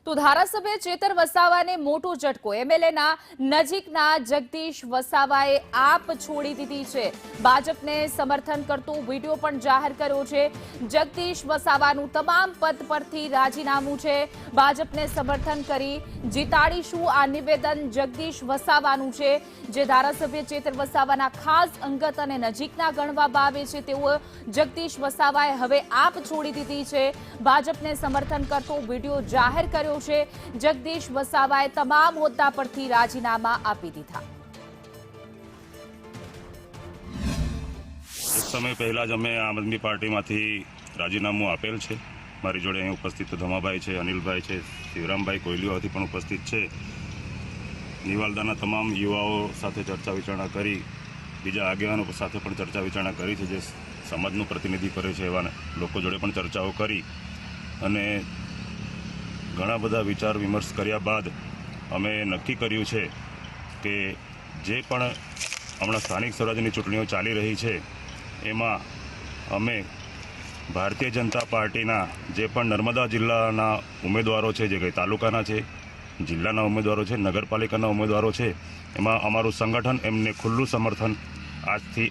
તો ધારાસભ્ય ચેતર વસાવાને મોટો ઝટકો। એમએલએના નજીકના જગદીશ વસાવાએ આપ છોડી દીધી છે। ભાજપને સમર્થન કરતો વિડીયો પણ જાહેર કર્યો છે। જગદીશ વસાવાનું તમામ પદ પરથી રાજીનામું છે। ભાજપને સમર્થન કરી જીતાડીશું આ નિવેદન જગદીશ વસાવાનું છે, જે ધારાસભ્ય ચેતર વસાવાના ખાસ અંગત અને નજીકના ગણવામાં આવે છે। તેઓ જગદીશ વસાવાએ હવે આપ છોડી દીધી છે। ભાજપને સમર્થન કરતો વિડીયો જાહેર કર્યો છે। જગદીશ વસાવાએ તમામ હોદ્દા પરથી રાજીનામા આપી દીધા। એક સમય પહેલા જ અમે આમ આદમી પાર્ટીમાંથી રાજીનામું આપેલ છે। મારી જોડે અહીં ઉપસ્થિત ધમાભાઈ છે, અનિલભાઈ છે, શિવરામભાઈ કોયલીઓથી પણ ઉપસ્થિત છે। નિવાલદાના તમામ યુવાઓ સાથે ચર્ચા વિચારણા કરી, બીજા આગેવાનો સાથે પણ ચર્ચા વિચારણા કરી છે, જે સમાજનું પ્રતિનિધિ કરે છે એવા લોકો જોડે પણ ચર્ચાઓ કરી અને ઘણા બધા વિચાર વિમર્શ કર્યા બાદ અમે નક્કી કર્યું છે કે જે પણ હમણાં સ્થાનિક સ્વરાજ્યની ચૂંટણીઓ ચાલી રહી છે એમાં અમે ભારતીય જનતા પાર્ટીના જે પણ નર્મદા જિલ્લાના ઉમેદવારો છે, જે કંઈ તાલુકાના છે, જિલ્લાના ઉમેદવારો છે, નગરપાલિકાના ઉમેદવારો છે, એમાં અમારું સંગઠન એમને ખુલ્લું સમર્થન આજથી